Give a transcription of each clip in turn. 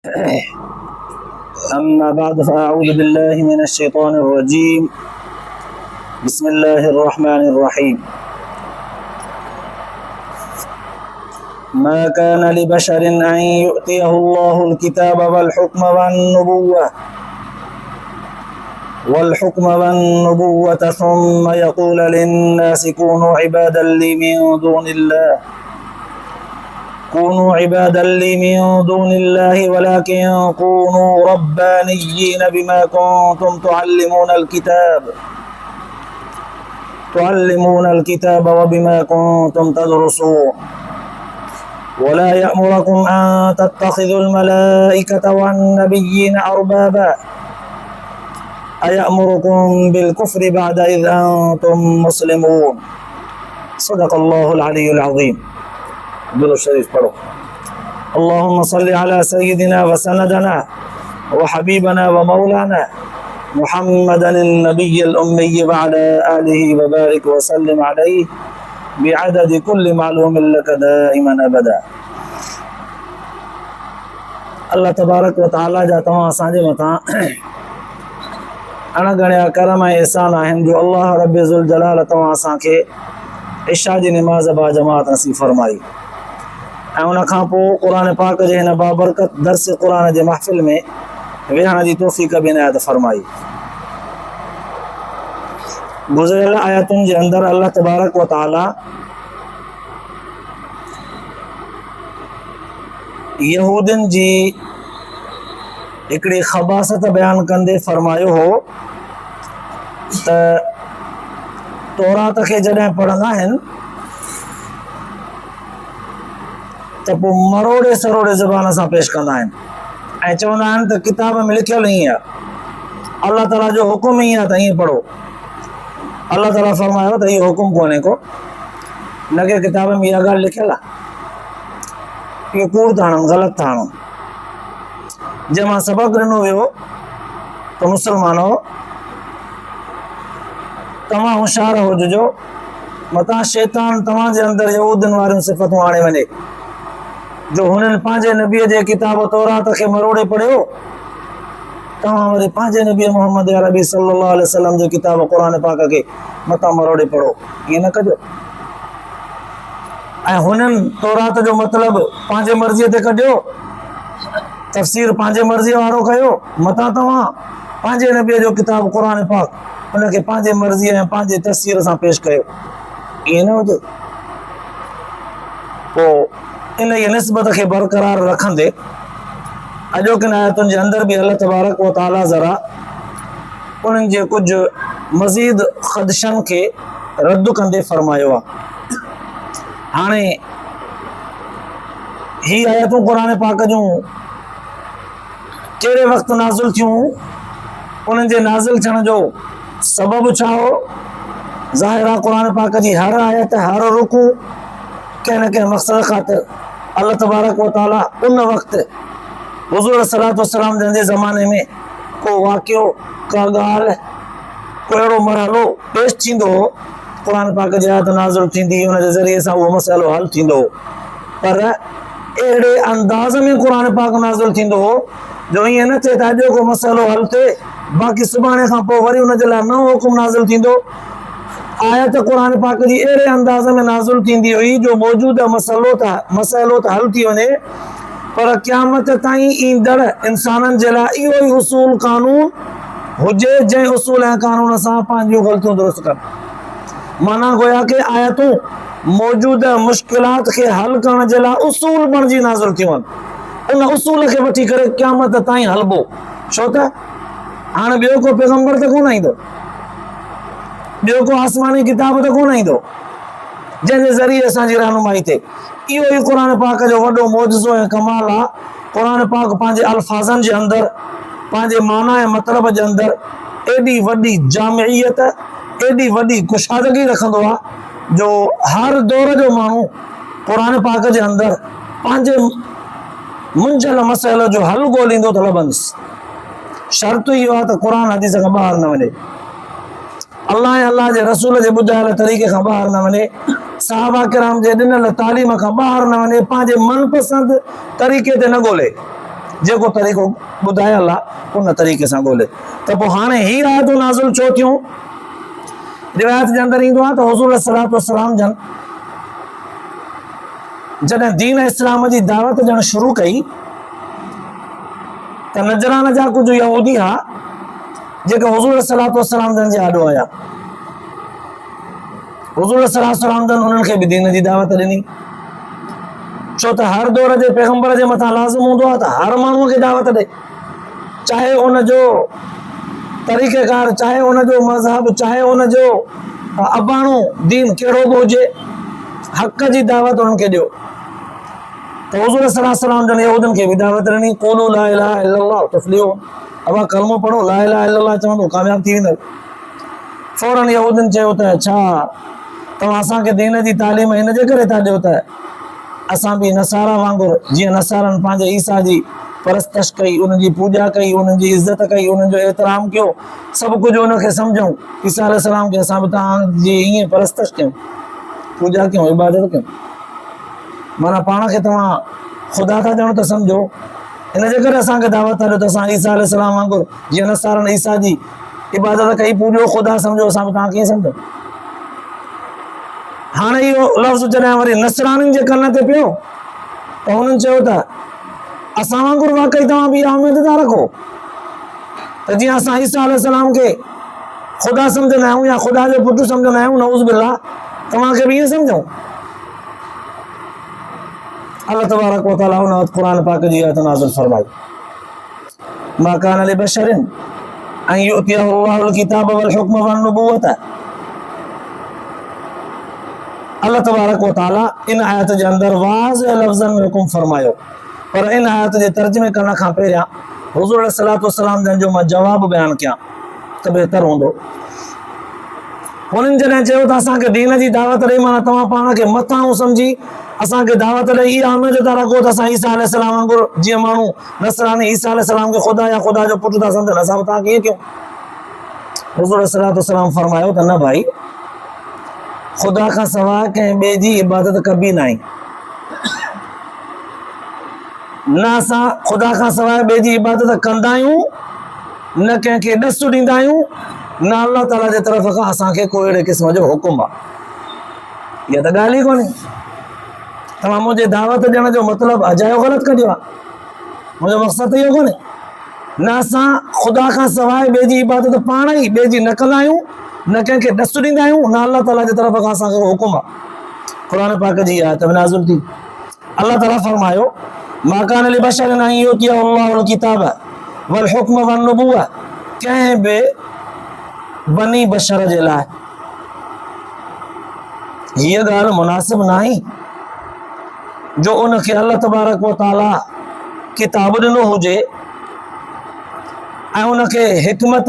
أما بعد فأعوذ بالله من الشيطان الرجيم. بسم الله الرحمن الرحيم. ما كان لبشر أن يؤتيه الله الكتاب والحكم والنبوة ثم يقول للناس كونوا عبادا لي من دون الله ولكن كونوا ربانيين بما كنتم تعلمون الكتاب وبما كنتم تدرسون ولا يأمركم أن تتخذوا الملائكة والنبيين أربابا أيأمركم بالكفر بعد إذ أنتم مسلمون. صدق الله العلي العظيم. दुरूद शरीफ पढ़ो। अल्लाहुम्मा सल्ली अला सय्यिदिना व सनदना व हबीबना व मौलाना मुहम्मदन नबिय्यिल उम्मी व अला आलिहि व बारिक व सल्लिम अलैहि बिअदद कुल्लि मालूमिन लक दाइमन अबदा। अल्लाह तबारक व तआला जा तमाम असांजे मथां अणगणिया करम ऐं एहसान आहिनि जो अल्लाह रब ज़ुल जलाल तव्हां असांखे इशा जी निमाज़ बा जमात नसीब फरमाई ऐं उन खां पोइ क़ुरान पाक जे हिन बाबरकत दर्स क़ुरान जे महफ़िल में वेहण जी तौफ़ीक़ बि इनायत फरमाई। गुज़िरियल आयतुनि जे अंदरि अल्लाह तबारक व तआला यहूदियुनि जी हिकिड़ी ख़बासत बयानु कंदे फरमायो हो त तौरात खे जॾहिं पढ़ंदा आहिनि त पोइ मरोड़े सरोड़े ज़बान सां पेश कंदा आहिनि ऐं चवंदा आहिनि त किताब में लिखियल ईअं आहे, अल्लाह ताला जो हुकुम ईअं आहे त ईअं पढ़ो। अल्लाह ताला फरमायो त इहो हुकुम कोन्हे को, न कि किताब में इहा ॻाल्हि लिखियल आहे। इहो कूड़ था हणनि, ग़लति था हणनि। जंहिंमां सबक़ ॾिनो वियो त मुस्लमानो तव्हां होशियार हुजिजो, मतां शैतान तव्हांजे अंदरि यहूदियुनि वारियूं सिफ़तूं आणे वञे जो हुननि पंहिंजे नबीअ जे किताब तौरात खे मरोड़े पढ़ियो, तव्हां वरी पंहिंजे नबी मोहम्मद अरबी सल्लल्लाहु अलैहि वसल्लम जे किताब क़ुरान पाक खे मतां मरोड़े पढ़ो। ईअं न कजो। ऐं हुननि तौरात जो मतिलबु पंहिंजे मर्ज़ीअ ते कढियो, तफ़सीर पंहिंजे मर्ज़ीअ वारो कयो, मतां तव्हां पंहिंजे नबीअ जो किताब क़ुरान पाक उनखे पंहिंजे मर्ज़ीअ ऐं पंहिंजे तफ़सीर सां पेश कयो। ईअं न हुजे। पोइ इन जी निस्बत खे बरक़रार रखंदे अॼोकिन आयतुनि जे अंदरि बि अल्लाह तबारक व तआला ज़रा उन्हनि जे कुझु मज़ीद ख़दशनि खे रद्द कंदे फरमायो आहे। हाणे ही आयतूं क़ुरान पाक जूं कहिड़े वक़्तु नाज़िल थियूं, उन्हनि जे नाज़िल थियण जो सबबु छा हो? ज़ाहिर आहे क़ुरान पाक जी हर आयत, हर रुकू कंहिं न कंहिं मक़सद ख़ातिर अल्लाह तबारक व तआला उन वक़्तु हुज़ूर सल्लल्लाहु अलैहि वसल्लम जे ज़माने में को वाक़ियो, का ॻाल्हि, को अहिड़ो मरहलो पेश थींदो हो, क़ुरान पाक जी आयत नाज़िल थींदी, उन जे ज़रिए सां उहो मसइलो हल थींदो हो। पर अहिड़े अंदाज़ में क़ुरान पाक नाज़िल थींदो हो जो ईअं न थिए त अॼु को मसइलो हल थिए बाक़ी सुभाणे खां पोइ वरी उन जे लाइ नओं हुकुम नाज़िल थींदो। आयत क़ुरान पाक जी अहिड़े अंदाज़ में नाज़िल थींदी हुई जो मौजूदा मसइलो त हल थी वञे, पर क़यामत ताईं ईंदड़ इंसाननि जे लाइ इहो ई उसूल कानून हुजे जंहिं उसूल ऐं कानून सां पंहिंजियूं ग़लतियूं दुरुस्त कनि। माना गोया के आयतूं मौजूदा मुश्किलात खे हल करण जे लाइ उसूल बणिजी नाज़िल थियूं आहिनि। उन उसूल खे वठी करे क़यामत ताईं हलबो। छो त हाणे ॿियो को पैगंबर त कोन ईंदो, ॿियो को आसमानी किताब त कोन ईंदो जंहिंजे ज़रिए असांजी रहनुमाई थिए। इहो ई क़ुरान पाक जो वॾो मौजज़ो ऐं कमाल आहे। क़ुरान पाक पंहिंजे अल्फाज़नि जे अंदरि, पंहिंजे माना ऐं मतिलब जे अंदरि एॾी वॾी जामियत, एॾी वॾी कुशादगी रखंदो आहे जो हर दौर जो माण्हू क़ुरान पाक जे अंदरि पंहिंजे मुंझल मसइले जो हल ॻोल्हींदो त लभंदुसि। शर्त इहो आहे त क़ुरान हदीस खां ॿाहिरि न वञे, अल्लाह ऐं अल्लाह जे रसूल जे ॿुधायल तरीक़े खां ॿाहिरि न वञे, साहबा किराम जे ॾिनल तालीम खां ॿाहिरि न वञे, पंहिंजे मनपसंद तरीक़े ते न ॻोल्हे। जेको तरीक़ो ॿुधाए अल्लाह उन तरीक़े सां ॻोल्हे। त पोइ हाणे ही आयतूं नाज़िल छो थियूं? रिवायत जे अंदरि ईंदो आहे त हुज़ूर सल्लल्लाहु अलैहि वसल्लम जॾहिं दीन इस्लाम जी दावत ॾियणु शुरू कई त नजरान जा कुझु यहूदी हुआ जेके हुज़ूर सल्लल्लाहु अलैहि वसल्लम जे आॾो आया। हुज़ूर सल्लल्लाहु अलैहि वसल्लम उन्हनि खे बि दीन जी दावत ॾिनी, छो त हर दौर जे पैगंबर जे मथां लाज़िम हूंदो आहे त हर माण्हूअ खे दावत ॾे, चाहे उनजो तरीक़ेकार, चाहे उनजो मज़हब, चाहे उनजो अबाणो दीन कहिड़ो बि हुजे, हक़ जी दावत उन्हनि खे ॾियो। त हुज़ूर सल्लल्लाहु अलैहि वसल्लम जन यहूदनि खे बि दावत ॾिनी, क़ूलू ला इलाहा इल्लल्लाह तुफ़्लिहून, अबा कलमो पढ़ो, ला इलाहा इल्लल्लाह चवंदो कामयाब थी वेंदो। फौरन यहूदनि चयो त छा तव्हां असांखे दीन जी तालीम हिन जे करे था ॾियो त असां बि नसारा वांगुरु जीअं नसारनि पंहिंजे ईसा जी परस्तश कई, उनजी पूॼा कई, उन्हनि जी इज़त कई, उन्हनि जो एतिराम कयो, सभु कुझु उनखे सम्झूं, ईसा अलैहिस्सलाम खे असां बि तव्हांजी ईअं परस्तश कयूं, पूॼा कयूं, इबादत कयूं, माना पाण खे तव्हां ख़ुदा था ॼणो त सम्झो, हिन जे करे असांखे दावत था ॾियो त असां ईसा अलैहिस्सलाम वांगुरु जीअं नसारनि ईसा जी इबादत कई, पूॼो, ख़ुदा सम्झो, असां बि तव्हां कीअं सम्झो। हाणे इहो लफ़्ज़ जॾहिं वरी नसरानियुनि जे कन ते पियो त हुननि चयो त असां वांगुरु वाकई तव्हां बि इहा उमेद था रखो त जीअं असां ईसा अलैहिस्सलाम खे ख़ुदा सम्झंदा आहियूं या ख़ुदा जो पुटु सम्झंदा आहियूं, नऊज़ बिल्लाह, तव्हांखे बि ईअं सम्झूं। अल्लाह तबारक व तआला उन वक़्तु क़ुरान पाक जी आयत नाज़िल फरमाई, मा कान लिबशरिन अन युअतियहु अल्लाहुल किताब वल हुक्म वन नुबुव्वत। अल्लाह तबारक व तआला इन आयत जे अंदरि वाज़िह लफ़्ज़नि में हुकुम फरमायो, पर इन आयत जे तर्जुमे करण खां पहिरियां हुज़ूर सल्लल्लाहु अलैहि वसल्लम जो मां जवाबु बयानु कयां त बहितर हूंदो। हुननि जॾहिं चयो त असांखे दीन जी दावत ॾेई, माना तव्हां पाण खे मथां सम्झी असांखे दावत ॾेई इहा उमेद था रखो त असां ईसा अलैहिस्सलाम वांगुरु जीअं माण्हू नसरानी ईसा अलैहिस्सलाम खे ख़ुदा या ख़ुदा जो पुटु था सम्झनि, असां बि तव्हां कीअं कयूं? हुज़ूर सल्लल्लाहु अलैहि वसल्लम फरमायो त न भाई, ख़ुदा खां सवाइ कंहिं ॿिए जी इबादत कबी न आहे, न असां ख़ुदा खां सवाइ ॿिए जी इबादत कंदा आहियूं, न कंहिंखे ॾसु ॾींदा आहियूं, न अल्लाह ताला जे तरफ़ खां असांखे कोई अहिड़े क़िस्म जो हुकुम आहे। इहा त ॻाल्हि ई कोन्हे। तव्हां मुंहिंजे दावत ॾियण जो मतिलबु अजायो ग़लति कढियो आहे, मुंहिंजो मक़सदु इहो कोन्हे। न असां ख़ुदा खां सवाइ ॿिए जी इबादत पाण ई ॿिए जी न कंदा आहियूं, न कंहिंखे ॾसु ॾींदा आहियूं, न अल्लाह ताला जे तरफ़ खां असांखे हुकुम आहे। क़ुरान पाक जी आयत में नाज़िल थी, अल्लाह ताला फरमायो, मा कान लिबशरिन अन युअतियहु अल्लाहुल किताब वल हुक्म वन नुबुव्वह, कंहिं बि बनी बशर जे लाइ हीअ ॻाल्हि मुनासिब न आहे जो उनखे अल्लाह तबारक व तआला किताब ॾिनो हुजे ऐं उनखे हिकमत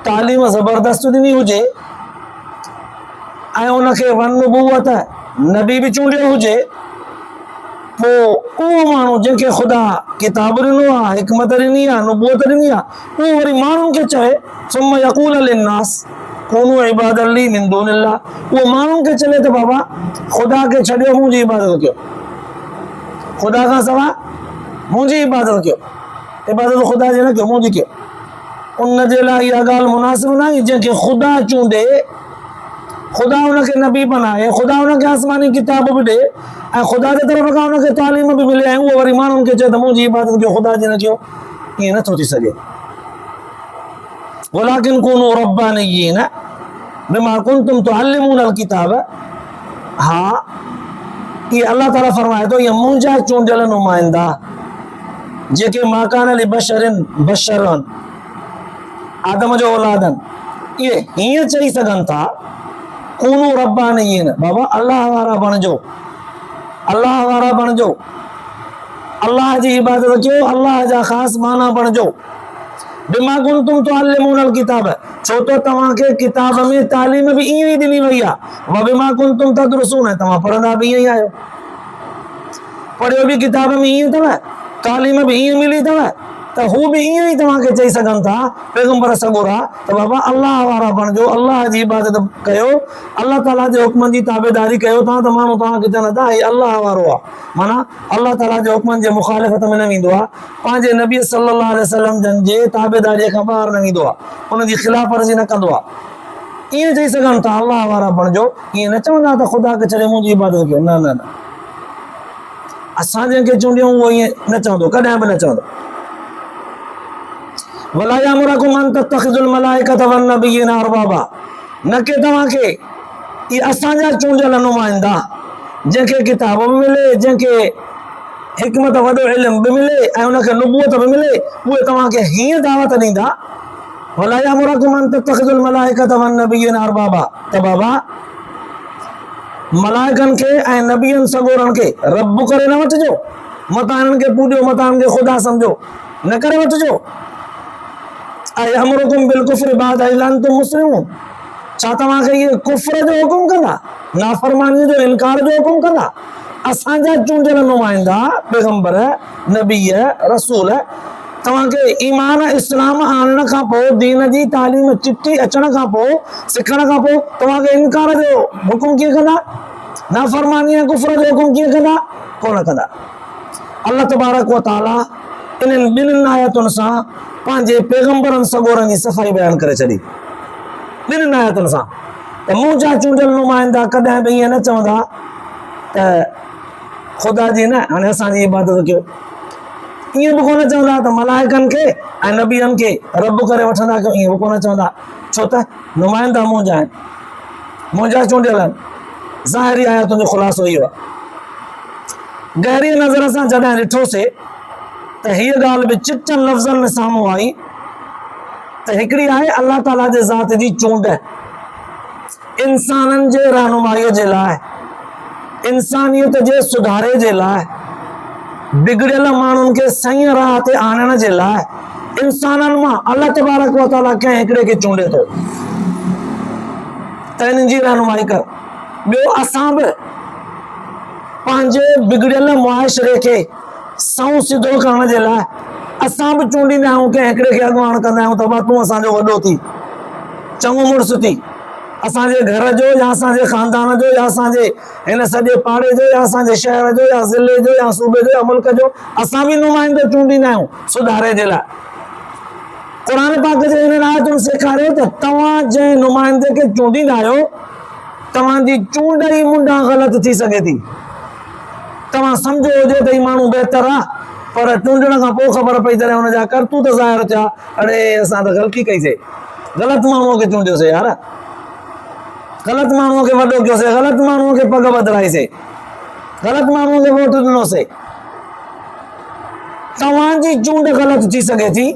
तालीम ज़बरदस्त ॾिनी हुजे ऐं उनखे वन नुबुव्वत नबी बि चूंडियो हुजे, पोइ उहो माण्हू जंहिंखे ख़ुदा किताब ॾिनो आहे, हिकमत ॾिनी आहे, नुबुव्वत ॾिनी आहे, उहो वरी माण्हुनि खे चए सुम्म यक़ूल लिन्नास कूनू इबादन ली मिन दूनिल्लाह, उहो माण्हुनि खे चले त बाबा ख़ुदा खे छॾियो, मुंहिंजी इबादत कयो, ख़ुदा खां सवाइ मुंहिंजी इबादत कयो, इबादत ख़ुदा जी न कयो, मुंहिंजी कयो। उन जे लाइ इहा ॻाल्हि मुनासिब न आहे जंहिंखे ख़ुदा चूंडे, ख़ुदा हुनखे नबी बनाए, ख़ुदा हुनखे आसमानी किताब बि ॾे ऐं ख़ुदा जे तरफ़ खां हुनखे तालीम बि मिले ऐं उहो वरी माण्हुनि खे चए त मुंहिंजी इबादत कयो, ख़ुदा जी न कयो, ईअं नथो थी सघे। वलाकिन कूनू रब्बानिय्यीन बिमा कुंतुम तुअल्लिमूनल किताब, हा ये अल्लाह ताला फरमाए थो, ये मुंहिंजा चूंडियल नुमाइंदा जेके मा कान लिबशरिन बशरन आदम जो औलादनि, इहे हीअं चई सघनि था कूनू रब्बानिय्यीन, बाबा अल्लाह वारा बणिजो, अल्लाह वारा बणिजो, अल्लाह जी इबादत कयो, अल्लाह जा ख़ासि माना बणिजो। बिमा कुंतुम तुअल्लिमूनल किताब, छो त तव्हांखे किताब में तालीम बि ईअं ई ॾिनी वई आहे, व बिमा कुंतुम तदरुसून, तव्हां पढ़ंदा बि ईअं ई आहियो, पढ़ियो बि किताब में ईअं अथव, तालीम बि ईअं मिली अथव, तो हू भी ईअं ई तव्हांखे चई सघनि था पैगंबर सगोरा त बाबा अल्लाह वारा बणिजो, अल्लाह जी इबादत कयो, अल्लाह ताला जे हुक्मनि जी ताबेदारी कयो था त माण्हू तव्हांखे चवनि था ही अल्लाह वारो आहे, माना अल्लाह ताला जे हुक्मनि जे मुखालिफ़त में न वेंदो आहे, पंहिंजे नबी सल्लल्लाहु अलैहि वसल्लम जन जे ताबेदारीअ खां ॿाहिरि न वेंदो आहे, उनजी ख़िलाफ़ वर्ज़ी न कंदो आहे। ईअं चई सघनि था अल्लाह वारा बणिजो, ईअं न चवंदा त ख़ुदा खे छॾे मुंहिंजी इबादत कयो, न न न, असां जंहिंखे चूंडियूं उहो ईअं न चवंदो, कॾहिं बि न चवंदो। वला यामुरकुम अन तत्तखिज़ुल मलाइकत वन नबिय्यीन अरबाबा, न के तव्हांखे ये असांजा चूंडियल नुमाइंदा जंहिंखे किताब बि मिले, जंहिंखे हिकमत वॾो इल्म बि मिले ऐं उनखे नुबूअत बि मिले, उहे तव्हांखे हीअं दावत ॾींदा वला यामुरकुम अन तत्तखिज़ुल मलाइकत वन नबिय्यीन अरबाबा, त बाबा मलाइकनि खे ऐं नबियनि सगोरनि खे रब करे न वठिजो, मता हिननि खे पूॼो, मता हिननि खे ख़ुदा सम्झो, न करे वठिजो। अयअमुरुकुम बिल कुफ्रि बाद इज़ अंतुम मुस्लिमून, छा तव्हांखे इहे कुफ्र जो हुकुम कंदा, नाफ़रमानी जो इनकार जो हुकुम कंदा? असांजा चूंडियल नुमाइंदा पैगंबर नबी रसूल तव्हांखे ईमान इस्लाम आणण खां पोइ, दीन जी तालीम चिट्ठी अचण खां पोइ, सिखण खां पोइ तव्हांखे इनकार जो हुकुम कीअं कंदा, नाफ़रमानी ऐं कुफ्र जो हुकुम कीअं कंदा? कोन कंदा। अल्लाह तबारक व तआला इन्हनि ॿिन्हिनि आयतुनि सां पंहिंजे पैगंबरनि सगोरनि जी सफ़ाई बयान करे छॾी, ॿिन्हिनि आयतुनि सां, त मुंहिंजा चूंडियल नुमाइंदा कॾहिं बि ईअं न चवंदा त ख़ुदा जी न हाणे असांजी इबादत कयो, ईअं बि कोन चवंदा त मलाइकनि खे ऐं नबियनि खे रब करे वठंदा कयो, ईअं बि कोन चवंदा, छो त नुमाइंदा मुंहिंजा आहिनि, मुंहिंजा चूंडियल आहिनि। ज़ाहिरी आयतुनि जो ख़ुलासो इहो आहे। गहरी नज़र सां जॾहिं ॾिठोसीं त हीअ ॻाल्हि बि चिटनि लफ़्ज़नि में साम्हूं आई त हिकिड़ी आहे अल्लाह ताला जे ज़ात जी चूंड इंसाननि जे रहनुमाईअ जे लाइ, इंसानियत जे सुधारे जे लाइ, बिगड़ियल माण्हुनि खे सही राह ते आणण जे लाइ, इंसाननि मां अल्लाह तबारक व तआला कंहिं हिकिड़े खे चूंडे थो त हिननि जी रहनुमाई कर। ॿियो असां बि पंहिंजे बिगड़ियल मुआशरे खे सऊं सिधो करण जे लाइ असां बि चूंडींदा आहियूं, कंहिं हिकिड़े खे अॻुवान कंदा आहियूं त तूं असांजो वॾो थी, चङो मुड़ुसु थी, असांजे घर जो या असांजे ख़ानदान जो या असांजे हिन सॼे पाड़े जो या असांजे शहर जो या ज़िले जो या सूबे जो या मुल्क जो, असां बि नुमाइंदो चूंडींदा आहियूं सुधारे जे लाइ। क़ुर पाक जे हिन आयतुनि सेखारियो त तव्हां जंहिं नुमाइंदे खे चूंडींदा आहियो, तव्हांजी चूंड ई मुंडां ग़लति थी सघे थी। तव्हां सम्झो हुजे त ही माण्हू बहितर आहे, पर चूंडण खां पोइ ख़बर पई तॾहिं हुनजा करतूत ज़ाहिर थिया, अड़े असां त ग़लती कईसीं, ग़लति माण्हूअ खे चूंडियोसीं यार, ग़लति माण्हूअ खे वॾो कयोसीं, ग़लति माण्हूअ खे पग बदिराईसीं, ग़लति माण्हूअ खे वोट ॾिनोसीं। तव्हांजी चूंड ग़लति थी सघे थी,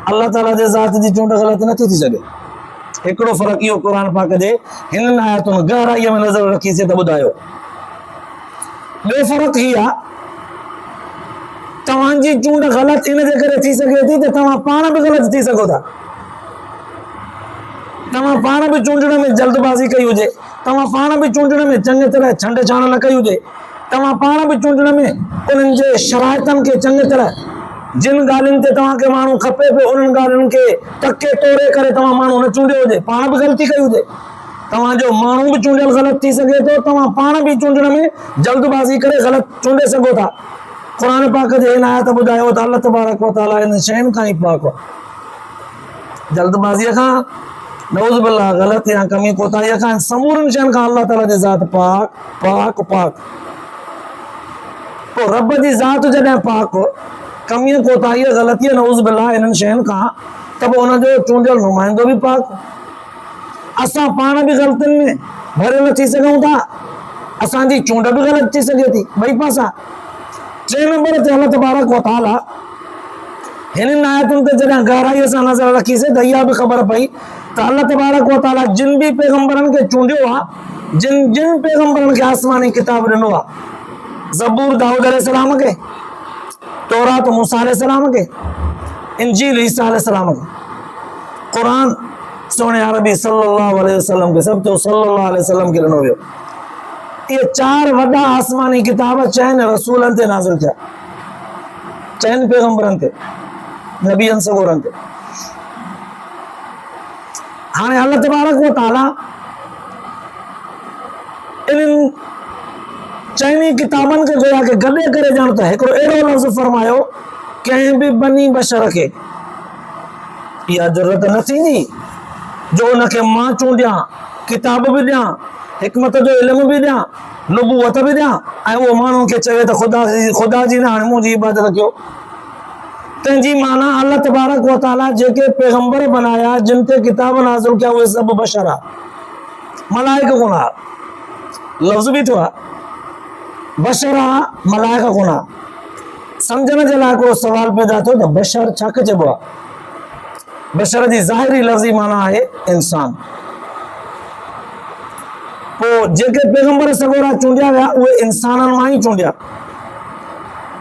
अल्लाह ताला जे ज़ात जी चूंड ग़लति नथी थी सघे। हिकिड़ो फ़र्क़ु इहो क़ुर पाक जे हिननि आयतुनि गहराईअ में नज़र रखीसीं त ॿुधायो। ॿियो फ़र्क़ु हीअ आहे, तव्हांजी चूंड ग़लति इन जे करे थी सघे थी त तव्हां पाण बि ग़लति थी सघो था। तव्हां पाण बि चूंडण में जल्दबाज़ी कई हुजे, तव्हां पाण बि चूंडण में चङी तरह छंड छाण न कई हुजे, तव्हां पाण बि चूंडण में उन्हनि जे शराइतनि खे चङी तरह, जिन ॻाल्हियुनि ते तव्हांखे माण्हू खपे पियो उन्हनि ॻाल्हियुनि खे टके तोड़े करे तव्हां माण्हू न चूंडियो हुजे, पाण बि ग़लती कई हुजे, तव्हांजो माण्हू बि चूंडियल ग़लति थी सघे थो, तव्हां पाण बि चूंडण में जल्दबाज़ी करे ग़लति चूंडे सघो था। क़ुर पाक जे हिन आयत ॿुधायो त अल्लाह तबारक व तआला इन शयुनि खां ई पाक आहे, जल्दबाज़ीअ खां, नऊज़ बिल्लाह, ग़लति या कमी कोताहीअ खां, समूरनि शयुनि खां अल्लाह ताला जी ज़ात पाक पाक पाक। पोइ रब जी ज़ात जॾहिं पाक, कमीअ कोताहीअ ग़लतीअ नऊज़ बिल्लाह इन्हनि शयुनि खां, त पोइ हुनजो चूंडियल नुमाइंदो बि पाक। असां पाण बि ग़लतियुनि में भरियल थी सघूं था, असांजी चूंड बि ग़लति थी सघे थी, ॿई पासा। टे नंबर ते अल्लाह तबारक व तआला हिननि आयतुनि ते जॾहिं गहराईअ सां नज़र रखीसीं त इहा बि ख़बर पई त अल्लाह तबारक व तआला जिन बि पैगंबरनि खे चूंडियो आहे, जिन जिन पैगंबरनि खे आसमानी किताब ॾिनो आहे, ज़बूर दाऊद अलैहिस्सलाम खे, तौरात मूसा अलैहिस्सलाम खे, इंजील ईसा अलैहिस्सलाम खे, क़ुरान सोने अरबी सल्लल्लाहु अलैहि वसल्लम खे, सभु सल्लल्लाहु अलैहि वसल्लम खे ॾिनो वियो। ये चार वॾा आसमानी किताब चइनि रसूलनि ते नाज़िल थिया, चइनि पैगंबरनि ते। नबियन सगोरन ते। हाणे अल्लाह तबारक व तआला इन चइनी किताबन के गोया के गॾे करे ॼण त हिकिड़ो अहिड़ो लफ़्ज़ फरमायो कंहिं बि बनी बशर खे इहा ज़रूरत न थींदी जो उनखे मां चूंडियां, किताब बि ॾियां, हिकमत जो इल्मु बि ॾियां, नबूवत बि ॾियां ऐं उहो माण्हुनि खे चवे त ख़ुदा जी न हाणे मुंहिंजी इबादत कयो। तंहिंजी माना अल्लाह तबारक व तआला जेके पैगंबर बनाया, जिन ते किताब नाज़िल कया, उहे सभु बशर आहे, मलाइक कोन आहे। लफ़्ज़ बि थियो आहे बशर आहे, मलाइक कोन आहे। सम्झण जे लाइ हिकिड़ो सवाल पैदा थियो त बशर छा चइबो आहे? बशर जी ज़ाहिरी लफ़्ज़ी माना आहे इंसान। पोइ जेके पैगंबर सगोरा चूंडिया विया उहे इंसाननि मां ई चूंडिया।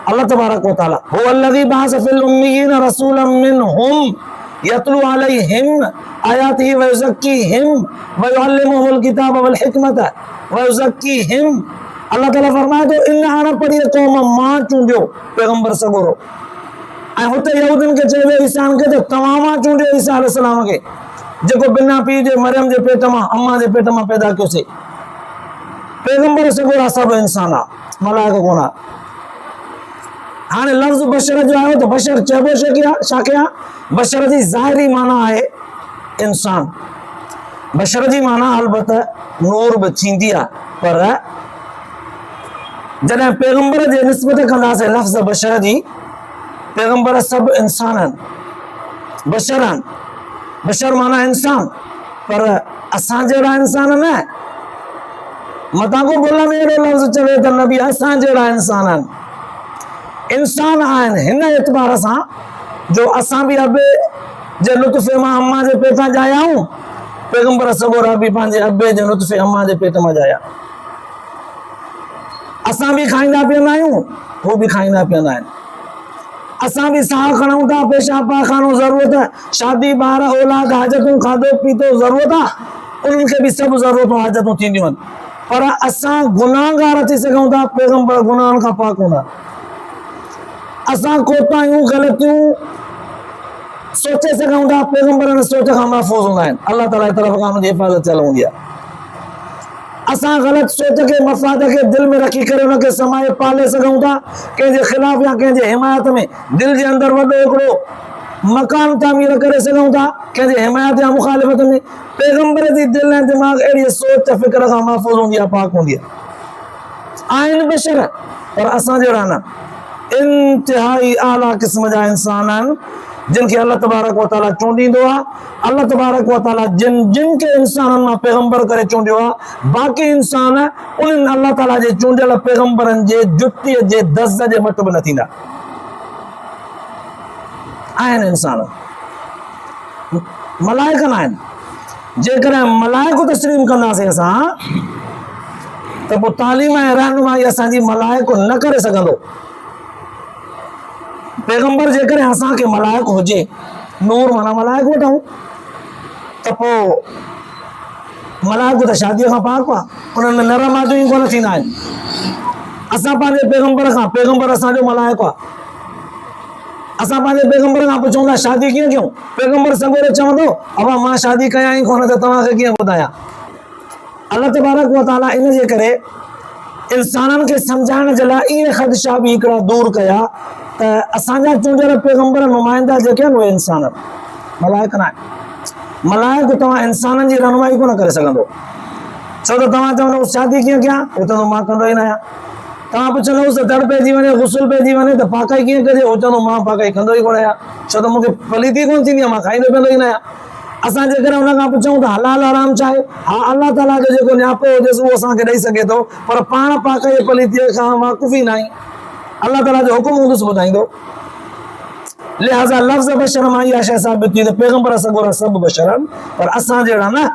अल्लाह तबारक व तआला हुवल्लज़ी बअस फिल उम्मिय्यीन रसूलन मिनहुम यतलू अलैहिम आयातिही व युज़क्कीहिम व युअल्लिमुहुमुल किताब वल हिकमत व युज़क्कीहिम। अल्लाह ताला फरमाए थो इन अणपढ़ी क़ौम मां चूंडियो पैगंबर सगोरो। ऐं हुते यहूदियुनि खे चए वियो ईसान खे त तव्हां मां चूंडियो ईसा अलैहिस्सलाम खे, जेको बिना पीउ जे मरियम जे पेट मां, अम्मा जे पेट मां पैदा कयोसीं। पैगंबर सगोरा सभु इंसान आहे, मलाइक कोन आहे। हाणे लफ़्ज़ बशर जो आयो त बशर चइबो छा खे आहे? बशर जी ज़ाहिरी माना आहे इंसान। बशर जी माना अलबत्ता नूर बि थींदी आहे, पर जॾहिं पैगंबर जे निस्बत कंदासीं लफ़्ज़ बशर जी, पैगंबर सभु इंसान आहिनि, बशर आहिनि। बशर माना इंसान, पर असां जहिड़ा इंसान न। मतां को बोलण में अहिड़ो लफ़्ज़ चवे त नबी असां जहिड़ा इंसान आहिनि। इंसान आहिनि हिन एतबार सां जो असां बि अबे जे लुत्फ़े मां अम्मा जे पेटां जाया आहियूं, पैगंबर सगोरा बि पंहिंजे अबे जे लुत्फ़े अम्मा जे पेट मां जाया। असां बि खाईंदा पीअंदा आहियूं, हू बि खाईंदा पीअंदा आहिनि। असां बि साह खणूं था, पेशाब पाखानो ज़रूरत, शादी ॿार औलाद हाजतूं, खाधो पीतो ज़रूरत आहे, उन्हनि खे बि सभु ज़रूरतूं हाजतूं थींदियूं आहिनि। पर असां गुनाहगार थी सघूं था, पैगंबर गुनाहनि खां पाक हूंदा। असां कोताहियूं ग़लतियूं सोचे सघूं था, पैगंबरनि सोच खां महफ़ूज़ हूंदा आहिनि। अल्लाह ताला जी तरफ़ खां हुनजी हिफ़ाज़त थियल हूंदी आहे। असां ग़लति सोच खे, मफ़ाद खे दिलि में रखी करे हुनखे समाए पाले सघूं था। कंहिंजे ख़िलाफ़ या कंहिंजे हिमायत में दिलि जे अंदरि वॾो हिकिड़ो मकान तामीर करे सघूं था, कंहिंजे हिमायत या मुखालिफ़त में। पैगंबर जी दिलि ऐं दिमाग़ अहिड़ी सोच फ़िक्र खां महफ़ूज़ हूंदी आहे, पाक हूंदी आहे। आहिनि बशर, पर असां जहिड़ा न। इंतिहाई आला क़िस्म जा इंसान आहिनि जिन खे अल्लाह तबारक व तआला चूंडींदो आहे। अल्लाह तबारक व तआला जिन खे इंसाननि मां पैगंबर करे चूंडियो आहे, बाक़ी इंसान उन्हनि अल्लाह ताला जे चूंडियल पैगंबरनि जे जुतीअ जे दज़ जे मट बि न थींदा। आहिनि इंसान, मलाइक न आहिनि। जेकॾहिं मलाइक तस्लीम कंदासीं असां त पोइ तालीम ऐं रहनुमाई असांजी मलाइक न करे सघंदो। पैगंबर जेकॾहिं असांखे मलाइक हुजे, नूर माना मलाइक वठूं, त पोइ मलाइक त शादीअ खां पाक आहे, उन्हनि में नर मादियूं ई कोन थींदा आहिनि। असां पंहिंजे पैगंबर खां, पैगंबर असांजो मलाइक आहे, असां पंहिंजे पैगंबर खां पुछूं था शादी कीअं कयूं? पैगंबर सगोरो चवंदो अबा मां शादी कयां ई कोन, त तव्हांखे कीअं ॿुधायां? अल्लाह तबारक व तआला इन जे करे इंसाननि खे सम्झाइण जे लाइ इहे ख़दशा बि हिकिड़ा दूर कया त असांजा चूंडियल पैगंबर नुमाइंदा जेके आहिनि उहे इंसान, मलाइक न आहिनि। मलाइक तव्हां इंसाननि जी रहनुमाई कोन करे सघंदो। छो त तव्हां चवंदो शादी कीअं कयां, उहो चवंदो मां कंदो ई न आहियां। तव्हां पुछंदोसि दड़ पइजी वञे, गुसुल पइजी वञे त पाकाई कीअं कजे, उहो चवंदो मां पाकाई कंदो ई कोन आहियां। छो त मूंखे पलीती कोन थींदी आहे, मां खाईंदो पीअंदो ई न आहियां। असां जेकॾहिं हुन खां पुछूं त हलाल हराम छा आहे, हा अल्लाह ताला जो जेको न्यापो हुजेसि उहो असांखे ॾेई सघे थो, पर पाण पाकाई पलीतीअ खां वाक़ुफ़ ई न आहीं। अल्लाह ताला जो हुकुम हूंदुसि ॿुधाईंदो। लिहाज़ा लफ़्ज़ बशर मां इहा शइ साबित थी त पैगंबर सगोरा सभु बशर आहिनि, पर असां जहिड़ा न।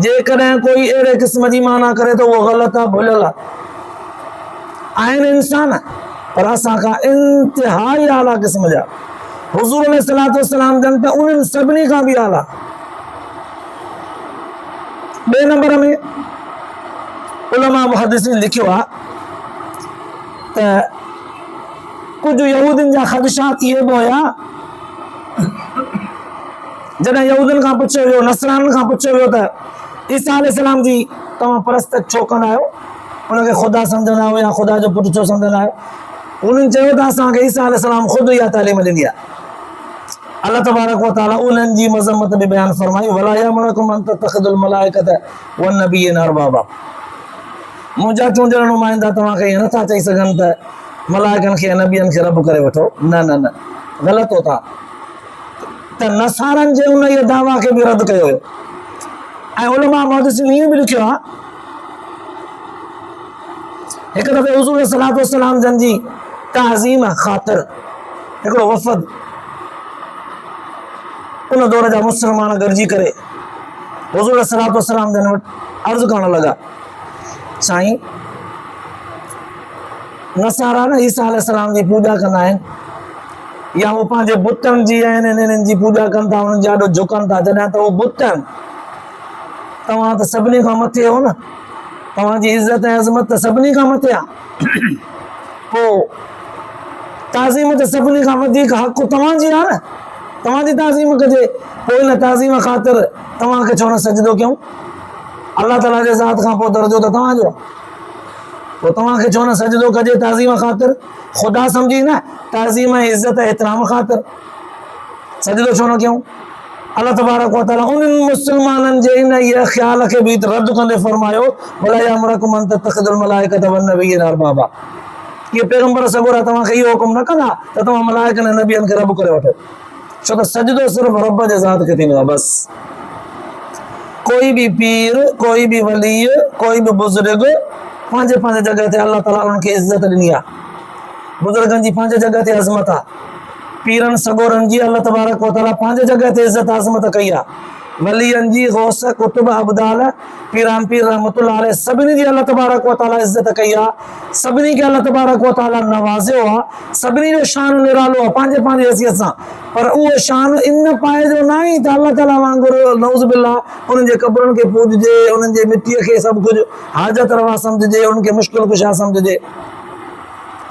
जेकॾहिं कोई अहिड़े क़िस्म जी माना करे त उहो ग़लति आहे, भुलियल आहे। आहिनि इंसान, पर असां खां इंतिहाई आला क़िस्म जा। हुज़ूर अलैहिस्सलातु वस्सलाम जन त उन्हनि सभिनी खां बि आला। ॿिए नंबर में उलमा मुहद्दिसीन लिखियो आहे त कुझु यहूदियुनि जा ख़दशात इहे बि हुया जॾहिं यहूदन खां पुछियो वियो, नसराननि खां पुछियो वियो त ईसा अलैहिस्सलाम जी तव्हां परस्त छो कंदा आहियो, उनखे ख़ुदा सम्झंदा आहियो या ख़ुदा जो पुटु छो सम्झंदा आहियो? उन्हनि चयो त असांखे ईसा अलैहिस्सलाम ख़ुदि इहा तालीम ॾिनी आहे। अल्लाह तबारक व तआला उन्हनि जी मज़म्मत बि बयानु फरमाई, वला यअमुरुकुम अन तत्तखिज़ुल मलाइकत वन्नबिय्यीन अरबाबा। मुंहिंजा चूंडियल नुमाइंदा तव्हांखे ईअं नथा चई सघनि त मलाइकनि खे नबियनि खे रब करे वठो। न न न, ग़लति हो था। त नसारनि जे उन इहे दावा खे बि रद्द कयो हुयो। ऐं उलमा मुहद्दिसीन ईअं बि लिखियो आहे, हिकु दफ़े हुज़ूर सल्लल्लाहु अलैहि वसल्लम जन जी ताज़ीम ख़ातिर हिकिड़ो वफ़द उन दौर जा मुस्लमान गॾिजी करे हुज़ूर सल्लल्लाहु अलैहि वसल्लम जन वटि अर्ज़ु करणु लॻा, साईं नसारा न ईसा अलैहिस्सलाम जी पूॼा कंदा आहिनि, या वो पंहिंजे बुतनि जी आहिनि इन्हनि जी पूॼा कनि था, उन्हनि जा ॾाढो झुकनि था। जॾहिं त उहो बुत आहिनि, तव्हां त सभिनी खां मथे हो न, तव्हांजी इज़त ऐं अज़मत त सभिनी खां मथे आहे। पोइ ताज़ीम त सभिनी खां वधीक हक़ तव्हांजी आहे न, तव्हांजी ताज़ीम कजे। पोइ इन ताज़ीम ख़ातिर तव्हांखे छो न सजदो कयूं? अल्लाह ताला जे ज़ात खां पोइ दर्जो त तव्हांजो आहे, पोइ तव्हांखे छो न सजदो कजे ताज़ीम ख़ातिर? ख़ुदा सम्झी न, ताज़ीम इज़त एतिराम ख़ातिर सजदो छो न कयूं? अल्लाह तबारक व तआला उन्हनि मुस्लमाननि जे इन इहे ख़्याल खे बि रद्द कंदे फरमायो, वला यअमुरुकुम अन तत्तखिज़ुल मलाइकत वन्नबिय्यीन अरबाबा। इहे पैगंबर सगोरा तव्हांखे इहो हुकुम न कंदा त तव्हां मलाइकनि ऐं नबियनि खे रब करे वठो, छो त सजदो सिर्फ़ु रब जे ज़ात खे थींदो आहे बस। कोई भी पीर, कोई भी वली, कोई भी बुजुर्ग पंहिंजे पंहिंजे जॻह ते अल्लाह ताला उन्हनि खे इज़त ॾिनी आहे। बुजुर्गनि जी पंहिंजे जॻह ते अज़मत आहे, पीरनि सगोरनि जी अल्लाह तबारक व तआला पंहिंजे जॻह ते इज़त अज़मत कई आहे। वलियनि जी, गौस, कुतुब, अब्दाल, पीरान पीर रहमतुल्लाह अलैह सभिनी जी अल्लाह तबारक व तआला इज़त कई आहे। सभिनी खे अल्लाह तबारक व तआला नवाज़ियो आहे, सभिनी जो शान निरालो आहे पंहिंजे पंहिंजे हैसियत सां। पर उहो शान इन पाए जो न आहे त अल्लाह ताला वांगुरु नऊज़ बिल्लाह उन्हनि जे क़ब्रनि खे पूॼिजे, उन्हनि जे मिटीअ खे सभु कुझु हाजत रवा सम्झिजे, उन्हनि खे मुश्किल कुशा सम्झिजे।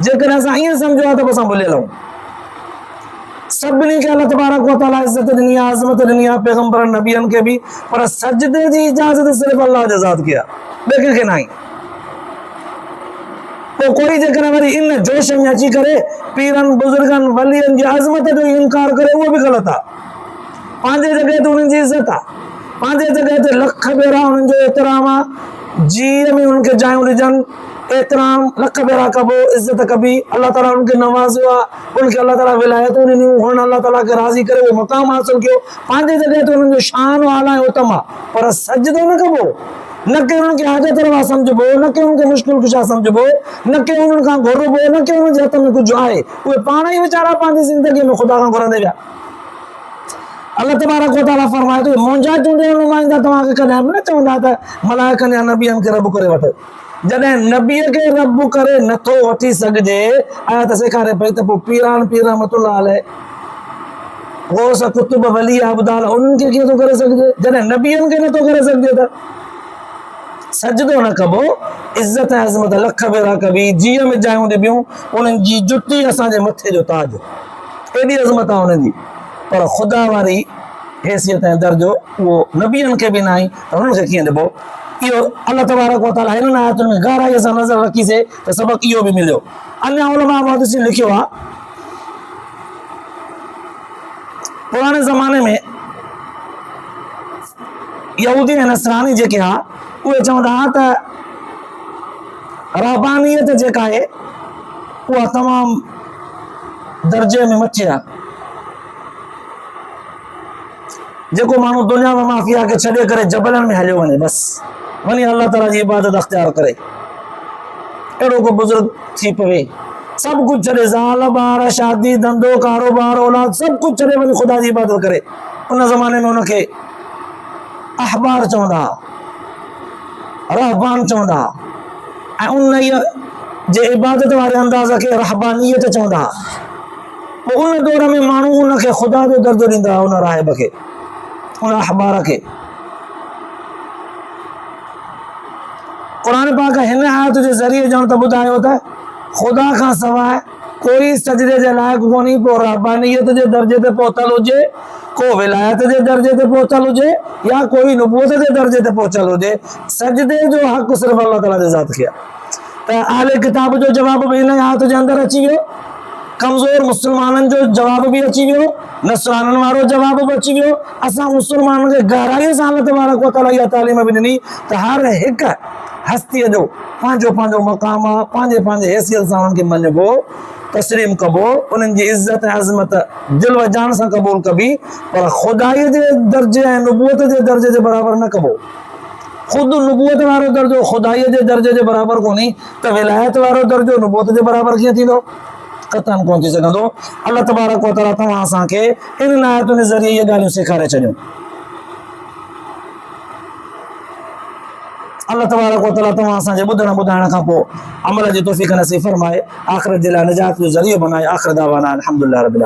जेकॾहिं असां ईअं सम्झो आहे त पोइ असां भुलियल आहियूं। सभिनी खे अल्लाह तबारक व तआला इज़त ॾिनी आहे, अज़मत ॾिनी आहे, पैगंबरनि नबियनि खे बि, पर सजदे जी इजाज़त सिर्फ़ु अल्लाह जे ज़ात खे आहे, ॿिए कंहिंखे न आहे। पोइ कोई जेकॾहिं वरी इन जोश में अची करे पीरनि बुज़ुर्गनि वलियनि जी अज़मत जो इनकार करे, उहो बि ग़लति आहे। पंहिंजे जॻह ते उन्हनि जी इज़त आहे, पंहिंजे जॻह ते लख भेरा उन्हनि जो एतिराम आहे, जीअं में उन्हनि खे जायूं ॾिजनि एतिराम लख भेरा कबो, इज़त कबी। अल्लाह ताला उनखे नवाज़ियो आहे, उनखे अल्लाह ताला विलायतूं ॾिनियूं, हुन अल्लाह ताला खे राज़ी करे उहो मक़ाम हासिल कयो। पंहिंजे जॻह ते उन्हनि जो शान आला ऐं उत्तम आहे, पर सजदो न कबो, न के उन्हनि खे हाजत रवा सम्झबो, न के उन्हनि खे मुश्किल कुशा सम्झबो, न के उन्हनि खां घुरबो, न के उन्हनि जे हथ में कुझु आहे। उहे पाण ई वीचारा पंहिंजी ज़िंदगीअ में ख़ुदा खां घुरंदे विया। अल्लाह तबारक व तआला फरमाए थो, मुंहिंजा चूंडियल नुमाइंदा तव्हांखे कॾहिं बि न चवंदा त मलाइकनि या नबियनि खे रब करे वठो। जॾहिं नबीअ खे रब करे नथो वठी सघिजे, आयत सेखारे पई त पोइ पीरान पीर रहमतुल्लाह अलैह, गौस, कुतुब, वली, अब्दाल उन्हनि खे कीअं थो करे सघिजे? जॾहिं नबियनि खे नथो करे सघिजे त सजदो न कबो, इज़त ऐं अज़मत लख भेरा कबी, जीअं में जायूं ॾिबियूं, उन्हनि जी जुती असांजे मथे जो ताज, एॾी अज़मत आहे उन्हनि जी। पर ख़ुदा वारी हैसियत ऐं दर्जो उहो नबियनि खे बि न आहे, त उन्हनि खे कीअं ॾिबो? इहो अल्लाह तबारक व तआला हिननि आयतुनि में गहराईअ सां नज़र रखीसे त सबक़ इहो बि मिलियो। अञा उलमा मुहद्दिसीन लिखियो आहे, पुराणे ज़माने में यहूदी ऐं नसरानी जेके आहे उहे चवंदा हुआ त रहबानियत जेका आहे उहा तमामु दर्जे में मथे आहे। जेको माण्हू दुनिया में माफ़िया खे छॾे करे जबलनि में हलियो वञे, बसि वञी अल्लाह ताला जी इबादत अख़्तियार करे, अहिड़ो को बुज़ुर्ग थी पवे, सभु कुझु छॾे, ज़ाल ॿार, शादी, धंधो, कारोबार, औलाद सभु कुझु छॾे वञी ख़ुदा जी इबादत करे। उन ज़माने में उनखे अहबार चवंदा, रहबान चवंदा, ऐं उन जे इबादत वारे अंदाज़ खे रहबानियत चवंदा। पोइ उन दौर में माण्हू उनखे ख़ुदा जो दर्जो ॾींदा, उन राहिब खे, उन अहबार खे। क़ुरान पाक हिन आयत जे ज़रिए ॼण त ॿुधायो त ख़ुदा खां सवाइ कोई सजदे जे लायक कोनी, को रब्बानियत जे दर्जे ते पहुंचल हुजे, को विलायत जे दर्जे ते पहुंचल हुजे, या कोई नबूवत जे दर्जे ते पहुंचल हुजे। सजदे जो हक सिर्फ अल्लाह ताला जे ज़ात खे आहे। त आले किताब जो जवाब भी हिन आयत जे अंदर अची वियो, कमज़ोर मुस्लमाननि जो जवाब भी अची वियो, नसराननि वारो जवाब भी अची वियो। असां मुस्लमाननि खे गहराईअ सां अल्लाह तबारक व तआला इहा तालीम भी ॾिनी त हर हिक हस्तीअ जो पंहिंजो पंहिंजो मक़ाम आहे, पंहिंजे पंहिंजे हैसियत सां उन्हनि खे मञिबो, तस्लीम कबो, उन्हनि जी इज़त ऐं अज़मत दिल व जान सां क़बूल कबी, पर खुदाईअ जे दर्जे ऐं नबूवत जे दर्जे जे बराबरि न कबो। ख़ुदि नबूवत वारो दर्जो खुदाईअ जे दर्जे जे बराबरि कोन्हे, त विलायत वारो दर्जो नबूवत जे बराबरि कीअं थींदो? क़तन कोन थी सघंदो। अल्लाह तबारक व तआला तव्हां असांखे इन आयतुनि जे ज़रिए इहे ॻाल्हियूं सेखारे छॾियूं। अल्लाह तबारक व तआला तव्हां असांजे ॿुधण ॿुधाइण खां पोइ अमल जी तौफ़ीक़ नसीब फरमाए, आख़िरत जे लाइ निजात जो ज़रियो बनाए। आख़िर दावाना अल्हम्दुलिल्लाह रब्बिल